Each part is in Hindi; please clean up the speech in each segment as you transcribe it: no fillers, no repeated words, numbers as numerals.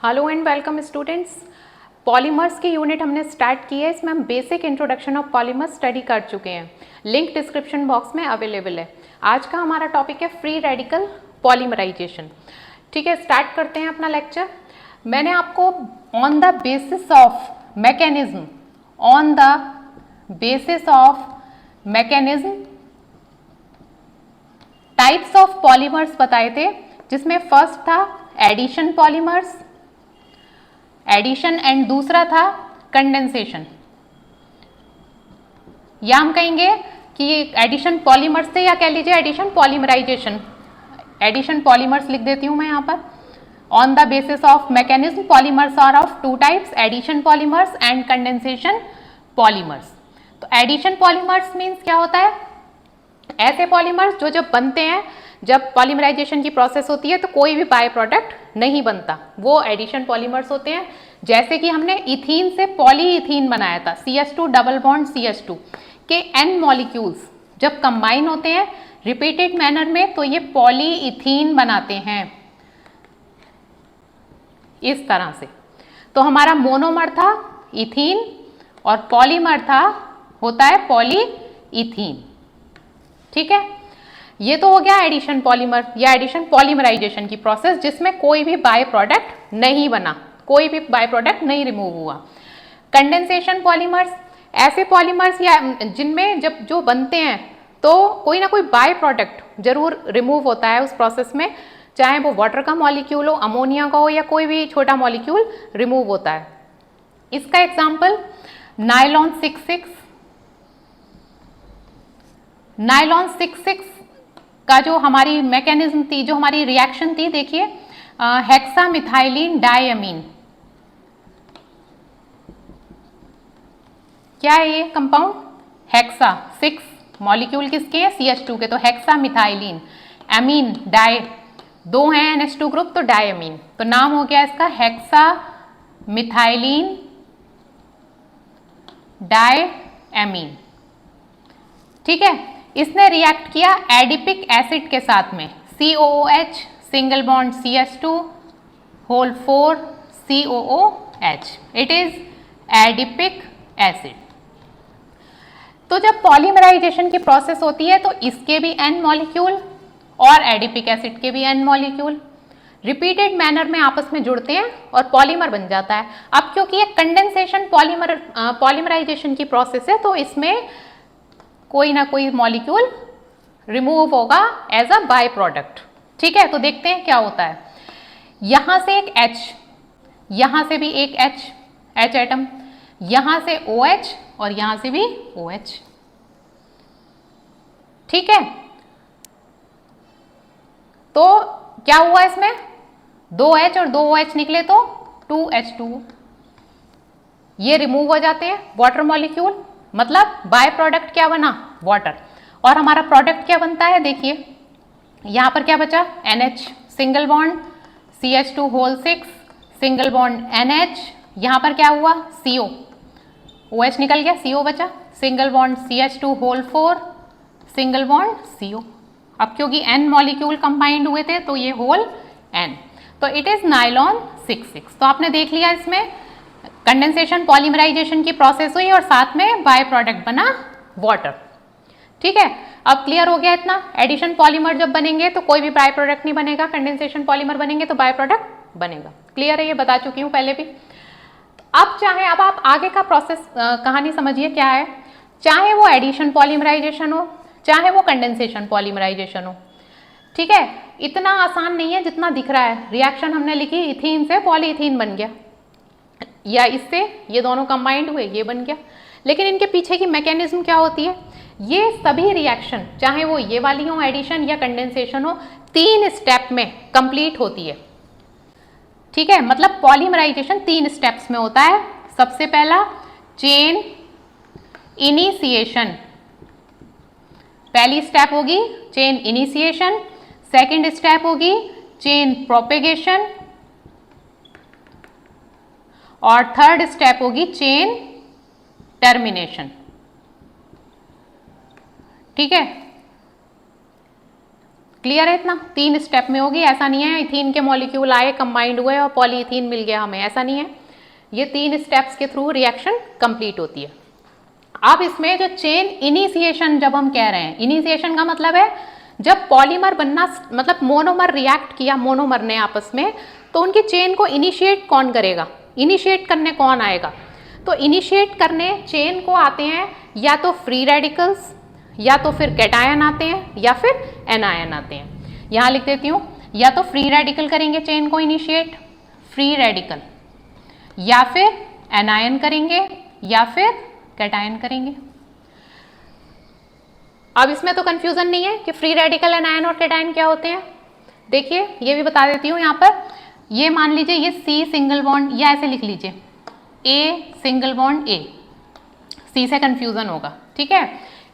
Hello and welcome students. Polymers की यूनिट हमने स्टार्ट की है। इसमें हम basic introduction of polymers study कर चुके हैं। लिंक डिस्क्रिप्शन बॉक्स में अवेलेबल है। आज का हमारा टॉपिक है फ्री रेडिकल पॉलीमराइजेशन। ठीक है, स्टार्ट करते हैं अपना लेक्चर। मैंने आपको on the basis of mechanism types of polymers बताए थे, जिसमें फर्स्ट था एडिशन पॉलीमर्स, एडिशन, एंड दूसरा था कंडेंसेशन। या हम कहेंगे कि एडिशन पॉलीमर्स थे, या कह लीजिए एडिशन पॉलीमराइजेशन। एडिशन पॉलीमर्स लिख देती हूं मैं यहां पर। On the basis of mechanism polymers are of two types, addition polymers and condensation polymers. तो एडिशन पॉलीमर्स मीन्स क्या होता है? ऐसे पॉलीमर्स जो जब बनते हैं, जब पॉलीमराइजेशन की प्रोसेस होती है तो कोई भी बाय प्रोडक्ट नहीं बनता, वो एडिशन पॉलीमर्स होते हैं। जैसे कि हमने इथीन से पॉलीइथीन बनाया था, CH2 डबल बॉन्ड CH2 के N मॉलिक्यूल्स जब कंबाइन होते हैं रिपीटेड मैनर में तो ये पॉलीइथीन बनाते हैं इस तरह से। तो हमारा मोनोमर था इथीन और पॉलीमर होता है पॉलीइथीन। ठीक है, ये तो हो गया एडिशन पॉलीमर या एडिशन पॉलीमराइजेशन की प्रोसेस, जिसमें कोई भी बाय प्रोडक्ट नहीं बना, कोई भी बाय प्रोडक्ट नहीं रिमूव हुआ। कंडेंसेशन पॉलीमर्स, ऐसे पॉलीमर्स या जिनमें जब जो बनते हैं तो कोई ना कोई बाय प्रोडक्ट जरूर रिमूव होता है उस प्रोसेस में, चाहे वो वाटर का मॉलिक्यूल हो, अमोनिया का हो, या कोई भी छोटा मॉलिक्यूल रिमूव होता है। इसका एग्जाम्पल नायलॉन 6,6 का जो हमारी मैकेनिज्म थी, जो हमारी रिएक्शन थी, देखिए हेक्सामिथाइलिन डायमीन। क्या है ये कंपाउंड? हेक्सा, 6 मॉलिक्यूल किसके हैं? CH2 के, तो हेक्सामिथाइलिन। एमीन डाई, 2 हैं NH2 ग्रुप, तो डायमीन। तो नाम हो गया इसका हेक्सामिथाइलिन डायमीन। ठीक है, इसने रिएक्ट किया एडिपिक एसिड के साथ में, COOH single bond CH2 whole 4 COOH। It is adipic acid. तो जब पॉलीमराइजेशन की प्रोसेस होती है तो इसके भी N मॉलिक्यूल और एडिपिक एसिड के भी N मॉलिक्यूल रिपीटेड मैनर में आपस में जुड़ते हैं और पॉलीमर बन जाता है। अब क्योंकि ये कंडेंसेशन पॉलीमराइजेशन की प्रोसेस है तो इसमें कोई ना कोई मॉलिक्यूल रिमूव होगा एज अ बाय प्रोडक्ट। ठीक है, तो देखते हैं क्या होता है। यहां से एक H, यहां से भी एक H एटम, यहां से OH और यहां से भी OH। ठीक है, तो क्या हुआ इसमें? 2H और 2OH निकले तो 2H2। ये रिमूव हो जाते हैं वाटर मॉलिक्यूल, मतलब बाय प्रोडक्ट क्या बना? वाटर। और हमारा प्रोडक्ट क्या बनता है? देखिए यहां पर क्या बचा? NH single bond CH2 whole 6 single bond NH, यहां पर क्या हुआ? CO, OH निकल गया, CO बचा, single bond CH2 whole 4 single bond CO। अब क्योंकि N मॉलिक्यूल कंबाइंड हुए थे तो ये होल N, तो इट इज नायलॉन 6,6। तो आपने देख लिया इसमें कंडेंसेशन पॉलीमराइजेशन की प्रोसेस हुई और साथ में बाय प्रोडक्ट बना वाटर। ठीक है, अब क्लियर हो गया इतना। एडिशन पॉलीमर जब बनेंगे तो कोई भी बाय प्रोडक्ट नहीं बनेगा, कंडेंसेशन पॉलीमर बनेंगे तो बाय प्रोडक्ट बनेगा। क्लियर है, ये बता चुकी हूं पहले भी। अब आप आगे का प्रोसेस कहानी समझिए क्या है। चाहे वो एडिशन पॉलीमराइजेशन हो, चाहे वो कंडेंसेशन पॉलीमराइजेशन हो, ठीक है, इतना आसान नहीं है जितना दिख रहा है। रिएक्शन हमने लिखी, इथीन से पॉलीइथीन बन गया, या इससे ये दोनों कंबाइंड हुए, ये बन गया। लेकिन इनके पीछे की मैकेनिज्म क्या होती है? ये सभी रिएक्शन, चाहे वो ये वाली हो एडिशन या कंडेंसेशन हो, 3 स्टेप में कंप्लीट होती है। ठीक है, मतलब पॉलीमराइजेशन 3 स्टेप्स में होता है। सबसे पहला चेन इनिशिएशन, पहली स्टेप होगी चेन इनिशिएशन, सेकंड स्टेप होगी चेन प्रोपेगेशन, और थर्ड स्टेप होगी चेन टर्मिनेशन। ठीक है, क्लियर है इतना? 3 स्टेप में होगी, ऐसा नहीं है इथीन के मॉलिक्यूल आए कंबाइंड हुए और पॉलीइथीन मिल गया हमें, ऐसा नहीं है। ये 3 स्टेप्स के थ्रू रिएक्शन कंप्लीट होती है। अब इसमें जो चेन इनिशिएशन जब हम कह रहे हैं, इनिशिएशन का मतलब है जब पॉलीमर बनना, मतलब मोनोमर रिएक्ट किया मोनोमर ने आपस में, तो उनकी चेन को इनिशिएट कौन करेगा, इनिशिएट करने कौन आएगा? तो इनिशिएट करने चेन को आते हैं या तो फ्री रेडिकल्स, या तो फिर कैटायन आते हैं, या फिर एनायन आते हैं। यहाँ लिख देती हूँ, या तो फ्री रेडिकल करेंगे चेन को इनिशिएट, फ्री रेडिकल, या फिर एनायन करेंगे, या फिर कैटायन करेंगे। अब इसमें तो कंफ्यूजन नहीं है कि फ्री रेडिकल, एनायन और कैटायन क्या होते हैं। देखिए ये भी बता देती हूँ यहाँ पर, ये मान लीजिए ये C सिंगल बॉन्ड, या ऐसे लिख लीजिए A single bond A, C से कंफ्यूजन होगा, ठीक है।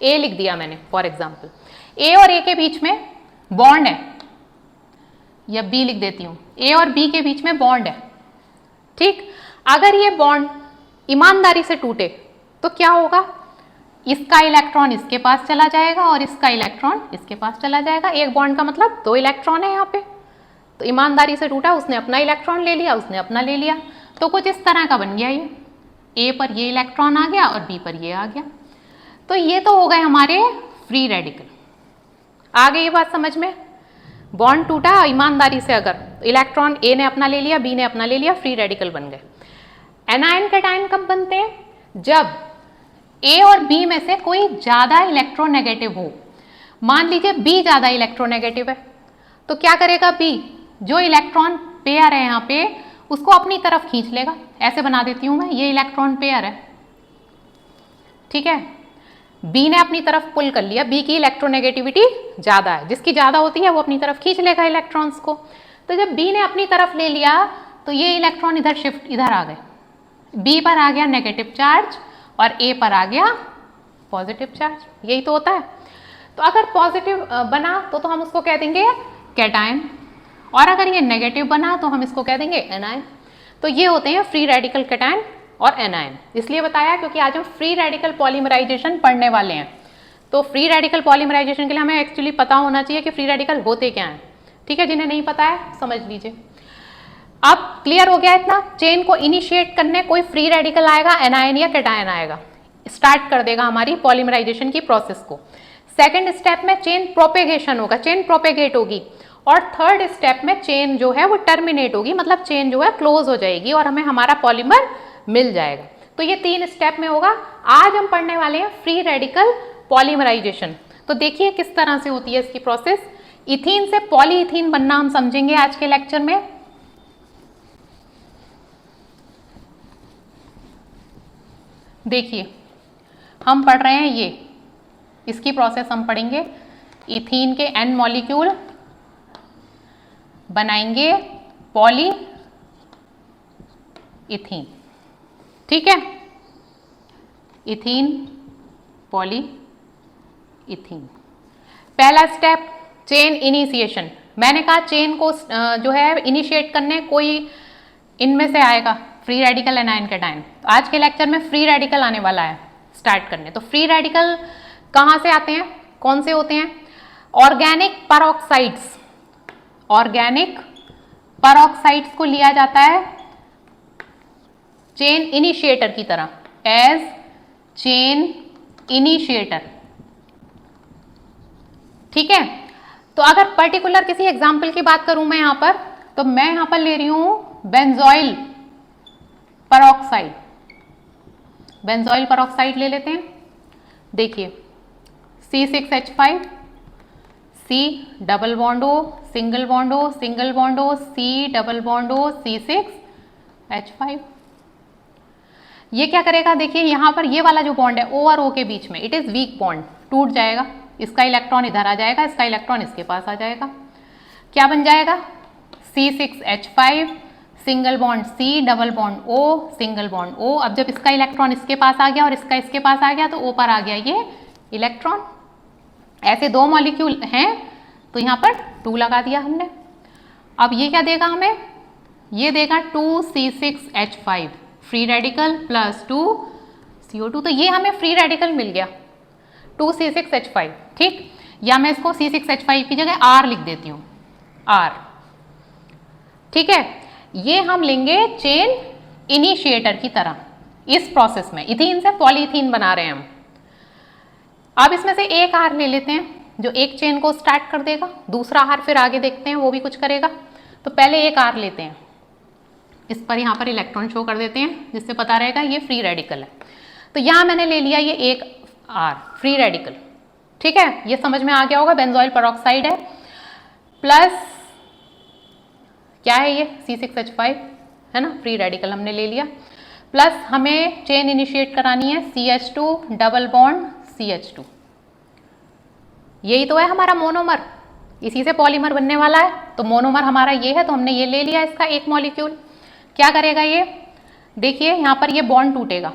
A लिख दिया मैंने फॉर एग्जाम्पल, A और A के बीच में बॉन्ड है, या B लिख देती हूँ, A और B के बीच में बॉन्ड है, ठीक। अगर ये बॉन्ड ईमानदारी से टूटे तो क्या होगा, इसका इलेक्ट्रॉन इसके पास चला जाएगा और इसका इलेक्ट्रॉन इसके पास चला जाएगा। एक बॉन्ड का मतलब 2 इलेक्ट्रॉन है यहाँ पे, तो ईमानदारी से टूटा, उसने अपना इलेक्ट्रॉन ले लिया, उसने अपना ले लिया, तो कुछ इस तरह का बन गया ये, A पर ये इलेक्ट्रॉन आ गया और B पर ये आ गया। तो ये तो हो गए हमारे फ्री रेडिकल। आ गई ये बात समझ में? बॉन्ड टूटा ईमानदारी से, अगर इलेक्ट्रॉन A ने अपना ले लिया, B ने अपना ले लिया, फ्री रेडिकल बन गए। एनायन कैटायन कब बनते हैं? जब A और B में से कोई ज़्यादा इलेक्ट्रोनेगेटिव हो। मान लीजिए B ज़्यादा इलेक्ट्रोनेगेटिव है, तो क्या करेगा B, जो इलेक्ट्रॉन पेयर है यहाँ पे उसको अपनी तरफ खींच लेगा। ऐसे बना देती हूँ मैं, ये इलेक्ट्रॉन पेयर है, ठीक है, B ने अपनी तरफ पुल कर लिया, B की इलेक्ट्रोनेगेटिविटी ज़्यादा है, जिसकी ज़्यादा होती है वो अपनी तरफ खींच लेगा इलेक्ट्रॉन्स को। तो जब B ने अपनी तरफ ले लिया तो ये इलेक्ट्रॉन इधर शिफ्ट, इधर आ गए, B पर आ गया नेगेटिव चार्ज और A पर आ गया पॉजिटिव चार्ज, यही तो होता है। तो अगर पॉजिटिव बना तो हम उसको कह देंगे कैटायन, और अगर ये नेगेटिव बना तो हम इसको कह देंगे एनायन। तो ये होते हैं फ्री रेडिकल कैटायन और एनायन। इसलिए बताया क्योंकि आज हम फ्री रेडिकल पॉलीमराइजेशन पढ़ने वाले हैं। तो फ्री रेडिकल पॉलीमराइजेशन के लिए हमें एक्चुअली पता होना चाहिए कि फ्री रेडिकल होते क्या हैं, ठीक है। जिन्हें नहीं पता है समझ लीजिए। अब क्लियर हो गया इतना? चेन को इनिशिएट करने कोई फ्री रेडिकल आएगा, एनायन या कैटायन आएगा, स्टार्ट कर देगा हमारी पॉलीमराइजेशन की प्रोसेस को। सेकेंड स्टेप में चेन प्रोपेगेशन होगा, चेन प्रोपेगेट होगी, और थर्ड स्टेप में चेन जो है वो टर्मिनेट होगी, मतलब चेन जो है क्लोज हो जाएगी और हमें हमारा पॉलीमर मिल जाएगा। तो ये 3 स्टेप में होगा। आज हम पढ़ने वाले हैं फ्री रेडिकल पॉलीमराइजेशन। तो देखिए किस तरह से होती है इसकी प्रोसेस। इथीन से पॉलीइथीन बनना हम समझेंगे आज के लेक्चर में। देखिए हम पढ़ रहे हैं ये, इसकी प्रोसेस हम पढ़ेंगे। इथीन के N मॉलिक्यूल बनाएंगे पॉली इथीन, ठीक है, इथीन पॉली इथीन। पहला स्टेप चेन इनिशिएशन। मैंने कहा चेन को जो है इनिशिएट करने कोई इनमें से आएगा, फ्री रेडिकल, एनायन, कैटायन। तो आज के लेक्चर में फ्री रेडिकल आने वाला है स्टार्ट करने। तो फ्री रेडिकल कहाँ से आते हैं, कौन से होते हैं? ऑर्गेनिक परऑक्साइड्स, ऑर्गेनिक परऑक्साइड्स को लिया जाता है चेन इनिशिएटर की तरह, एज चेन इनिशिएटर, ठीक है। तो अगर पर्टिकुलर किसी एग्जाम्पल की बात करूं मैं यहां पर, तो मैं यहां पर ले रही हूं बेंजोइल परऑक्साइड। बेंजोइल परऑक्साइड ले लेते हैं। देखिए C6H5, C double bond O, single bond O, single bond O, C double bond O, C6H5। ये क्या करेगा? देखिए यहाँ पर ये वाला जो बॉन्ड है O और O के बीच में, इट इज वीक बॉन्ड, टूट जाएगा। इसका इलेक्ट्रॉन इधर आ जाएगा, इसका इलेक्ट्रॉन इसके पास आ जाएगा। क्या बन जाएगा? C6H5, single bond C, double bond O, single bond O। अब जब इसका इलेक्ट्रॉन इसके पास आ गया और इसका इसके पास आ गया तो O पर आ गया ये इलेक्ट्रॉन। ऐसे 2 मॉलिक्यूल हैं तो यहाँ पर 2 लगा दिया हमने। अब ये क्या देगा हमें? ये देगा 2C6H5 free radical plus 2CO2। तो ये हमें फ्री रेडिकल मिल गया 2C6H5, ठीक। या मैं इसको C6H5 की जगह R लिख देती हूँ, R। ठीक है, ये हम लेंगे चेन इनिशिएटर की तरह इस प्रोसेस में। इथीन से पॉलीथीन बना रहे हैं हम। अब इसमें से एक R ले लेते हैं जो एक चेन को स्टार्ट कर देगा, दूसरा R फिर आगे देखते हैं वो भी कुछ करेगा। तो पहले एक R लेते हैं, इस पर यहाँ पर इलेक्ट्रॉन शो कर देते हैं जिससे पता रहेगा ये फ्री रेडिकल है। तो यहाँ मैंने ले लिया ये एक R फ्री रेडिकल। ठीक है, ये समझ में आ गया होगा, बेंजोइल पेरोक्साइड है, प्लस क्या है ये C6H5 है ना, फ्री रेडिकल हमने ले लिया, प्लस हमें चेन इनिशिएट करानी है CH2 डबल बॉन्ड CH2। यही तो है हमारा मोनोमर, इसी से पॉलीमर बनने वाला है। तो मोनोमर हमारा ये है, तो हमने ये ले लिया इसका एक मॉलिक्यूल। क्या करेगा ये, देखिए यहाँ पर ये बॉन्ड टूटेगा,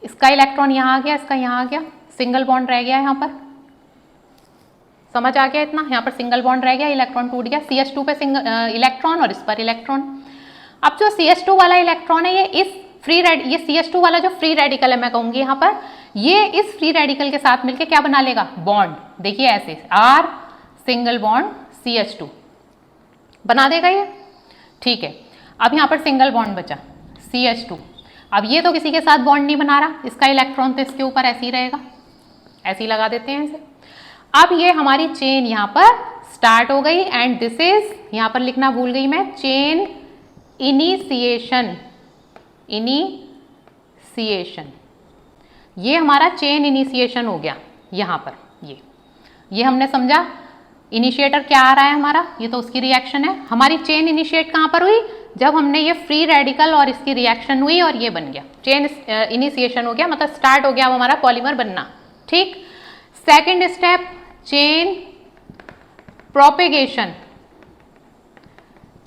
इसका इलेक्ट्रॉन यहाँ आ गया, इसका यहाँ आ गया, सिंगल बॉन्ड रह गया यहाँ पर। समझ आ गया इतना, यहाँ पर सिंगल बॉन्ड रह गया, इलेक्ट्रॉन टूट गया, CH2 पे सिंगल इलेक्ट्रॉन और इस पर इलेक्ट्रॉन। अब जो CH2 वाला इलेक्ट्रॉन है ये इस ये CH2 वाला जो फ्री रेडिकल है मैं कहूंगी यहाँ पर, ये इस फ्री रेडिकल के साथ मिलके क्या बना लेगा, बॉन्ड। देखिए ऐसे R सिंगल बॉन्ड CH2 बना देगा ये। ठीक है, अब यहाँ पर सिंगल बॉन्ड बचा CH2। अब ये तो किसी के साथ बॉन्ड नहीं बना रहा, इसका इलेक्ट्रॉन तो इसके ऊपर ऐसे ही रहेगा, ऐसे ही लगा देते हैं इसे। अब ये हमारी चेन यहाँ पर स्टार्ट हो गई एंड दिस इज, यहाँ पर लिखना भूल गई मैं, चेन इनिशिएशन। इनिशिएशन, ये हमारा चेन इनिशिएशन हो गया यहाँ पर। ये हमने समझा। इनिशिएटर क्या आ रहा है हमारा, ये तो उसकी रिएक्शन है। हमारी चेन इनिशिएट कहाँ पर हुई, जब हमने ये फ्री रेडिकल और इसकी रिएक्शन हुई और ये बन गया, चेन इनिशिएशन हो गया, मतलब स्टार्ट हो गया वो हमारा पॉलीमर बनना। ठीक, second step chain propagation.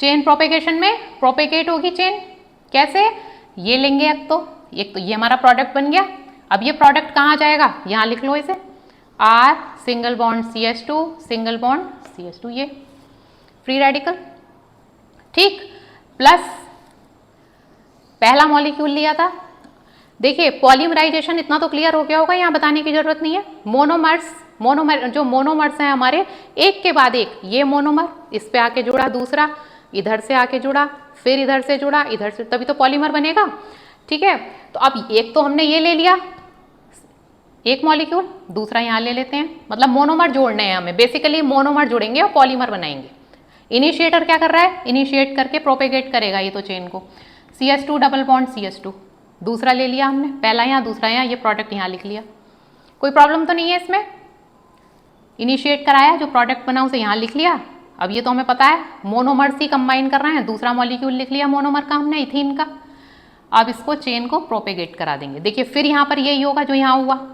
Chain propagation में प्रोपेगेट होगी चेन, कैसे, ये लेंगे एक तो ये हमारा प्रोडक्ट बन गया। अब ये प्रोडक्ट कहाँ जाएगा, यहाँ लिख लो इसे, R single bond CH2 single bond CH2, ये फ्री रेडिकल। ठीक, प्लस पहला मॉलिक्यूल लिया था। देखिए पॉलीमराइजेशन इतना तो क्लियर हो गया होगा, यहाँ बताने की जरूरत नहीं है। मोनोमर जो मोनोमर्स हैं हमारे, एक के बाद एक, ये मोनोमर इस पे आके जुड़ा, दूसरा इधर से आके जुड़ा, फिर इधर से जुड़ा, इधर से, तभी तो पॉलीमर बनेगा। ठीक है, तो अब एक तो हमने ये ले लिया एक मॉलिक्यूल, दूसरा यहाँ ले लेते हैं, मतलब मोनोमर जोड़ने हैं हमें, बेसिकली मोनोमर जोड़ेंगे और पॉलीमर बनाएंगे। इनिशिएटर क्या कर रहा है, इनिशिएट करके प्रोपेगेट करेगा ये तो चेन को, CH2 डबल बॉन्ड CH2, दूसरा ले लिया हमने, पहला यहाँ दूसरा यहाँ, ये प्रोडक्ट यहाँ लिख लिया, कोई प्रॉब्लम तो नहीं है इसमें। इनिशिएट कराया, जो प्रोडक्ट बना उसे यहाँ लिख लिया। अब ये तो हमें पता है मोनोमर्स ही कंबाइन कर रहे हैं, दूसरा मॉलिक्यूल लिख लिया मोनोमर का हमने, इथीन का। अब इसको चेन को प्रोपेगेट करा देंगे। देखिए फिर यहाँ पर यही होगा जो यहाँ हुआ,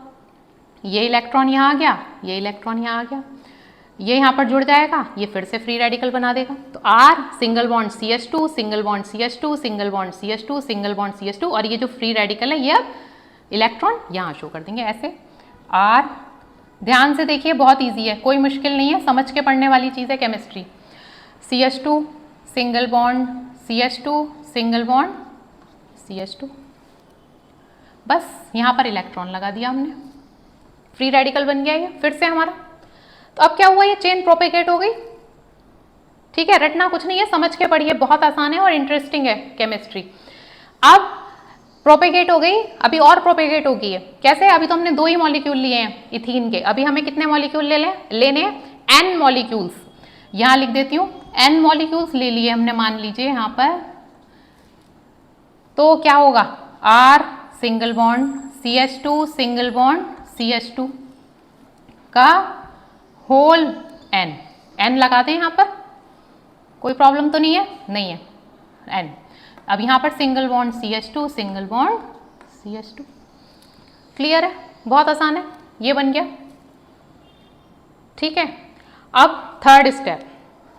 ये इलेक्ट्रॉन यहाँ आ गया, ये इलेक्ट्रॉन यहाँ आ गया, ये यहाँ पर जुड़ जाएगा, ये फिर से फ्री रेडिकल बना देगा। तो R single bond CH2 single bond CH2 single bond CH2 single bond CH2, और ये जो फ्री रेडिकल है ये अब इलेक्ट्रॉन यहाँ शो कर देंगे ऐसे। R, ध्यान से देखिए बहुत इजी है, कोई मुश्किल नहीं है, समझ के पढ़ने वाली चीज़ है chemistry. CH2 single bond CH2 single bond CH2, बस यहाँ पर इलेक्ट्रॉन लगा दिया हमने, फ्री रेडिकल बन गया ये फिर से हमारा। तो अब क्या हुआ, ये चेन प्रोपेगेट हो गई। ठीक है, रटना कुछ नहीं है, समझ के पढ़िए, बहुत आसान है और इंटरेस्टिंग है केमिस्ट्री। अब प्रोपेगेट हो गई, अभी और प्रोपेगेट होगी है, कैसे, अभी तो हमने 2 ही मॉलिक्यूल लिए हैं इथीन के, अभी हमें कितने मॉलिक्यूल लेने हैं, N मॉलिक्यूल्स। यहाँ लिख देती हूँ, N मॉलिक्यूल्स ले लिए हमने, मान लीजिए यहाँ पर, तो क्या होगा, R single bond CH2 single bond CH2 का होल N लगा दें यहाँ पर, कोई प्रॉब्लम तो नहीं है, नहीं है N। अब यहाँ पर single bond CH2 single bond CH2, clear है, बहुत आसान है, ये बन गया। ठीक है, अब थर्ड स्टेप,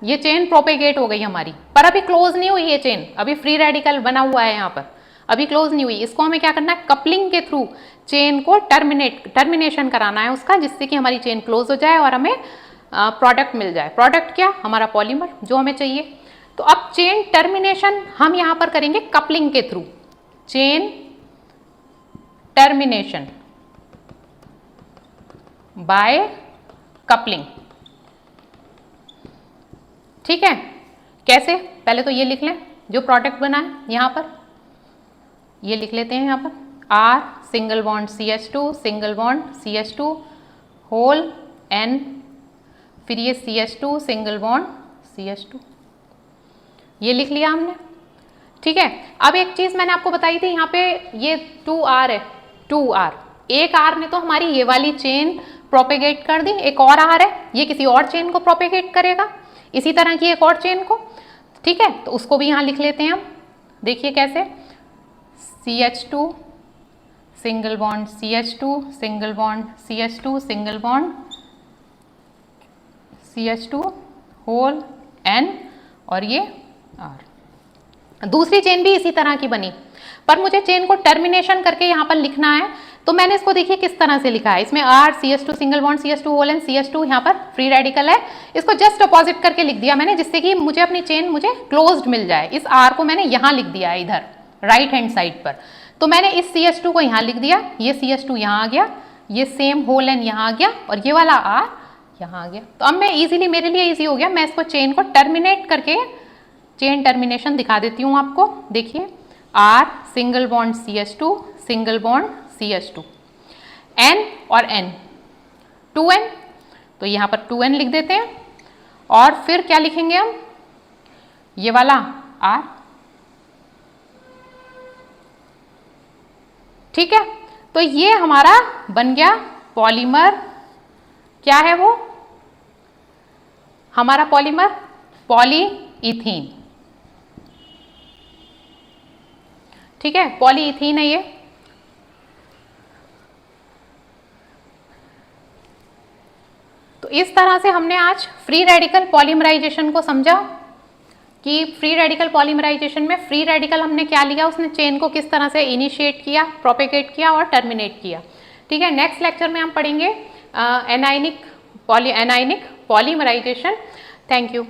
ये चेन प्रोपेगेट हो गई हमारी, पर अभी क्लोज नहीं हुई ये चेन, अभी फ्री रेडिकल बना हुआ है यहाँ पर, अभी क्लोज नहीं हुई। इसको हमें क्या करना है, कपलिंग के थ्रू चेन को टर्मिनेशन कराना है उसका, जिससे कि हमारी चेन क्लोज हो जाए और हमें प्रोडक्ट मिल जाए। प्रोडक्ट क्या, हमारा पॉलीमर जो हमें चाहिए। तो अब चेन टर्मिनेशन हम यहाँ पर करेंगे कपलिंग के through, chain termination. By coupling. ठीक है, कैसे? पहले तो ये लिख लें जो प्रोडक्ट बना है यहाँ पर, ये लिख लेते हैं यहाँ पर R single bond CH2 single bond CH2 whole N, फिर ये CH2 सिंगल बॉन्ड CH2, ये लिख लिया हमने। ठीक है, अब एक चीज मैंने आपको बताई थी, यहाँ पे ये 2R है, 2R, एक R ने तो हमारी ये वाली चेन प्रोपेगेट कर दी, एक और R है ये किसी और चेन को प्रोपेगेट करेगा, इसी तरह की एक और चेन को। ठीक है, तो उसको भी यहाँ लिख लेते हैं हम। देखिए कैसे, CH2 single bond CH2 single bond CH2 single bond CH2 whole N और ये R। दूसरी चेन भी इसी तरह की बनी, पर मुझे चेन को टर्मिनेशन करके यहाँ पर लिखना है, तो मैंने इसको देखिए किस तरह से लिखा है। इसमें R CH2 single bond CH2 whole N CH2 यहाँ पर फ्री रेडिकल है, इसको जस्ट अपोजिट करके लिख दिया मैंने, जिससे कि मुझे अपनी चेन मुझे क्लोज्ड मिल जाए। इस R को मैंने यहाँ लिख दिया है इधर राइट हैंड साइड पर, तो मैंने इस CH2 को यहाँ लिख दिया, ये CH2 यहाँ आ गया, ये सेम होल N यहाँ आ गया और ये वाला R यहाँ आ गया। तो अब मैं इजीली, मेरे लिए इजी हो गया, मैं इसको चेन को टर्मिनेट करके चेन टर्मिनेशन दिखा देती हूँ आपको। देखिए R single bond CH2 single bond CH2 N और N 2N, तो यहाँ पर 2N लिख देते हैं और फिर क्या लिखेंगे हम, ये वाला R। ठीक है, तो ये हमारा बन गया पॉलीमर, क्या है वो हमारा पॉलीमर, पॉलीइथीन। ठीक है, पॉलीइथीन है ये। तो इस तरह से हमने आज फ्री रेडिकल पॉलीमराइजेशन को समझा कि फ्री रेडिकल पॉलीमराइजेशन में फ्री रेडिकल हमने क्या लिया, उसने चेन को किस तरह से इनिशिएट किया, प्रोपेगेट किया और टर्मिनेट किया। ठीक है, नेक्स्ट लेक्चर में हम पढ़ेंगे एनायनिक पॉलीमराइजेशन। Thank you.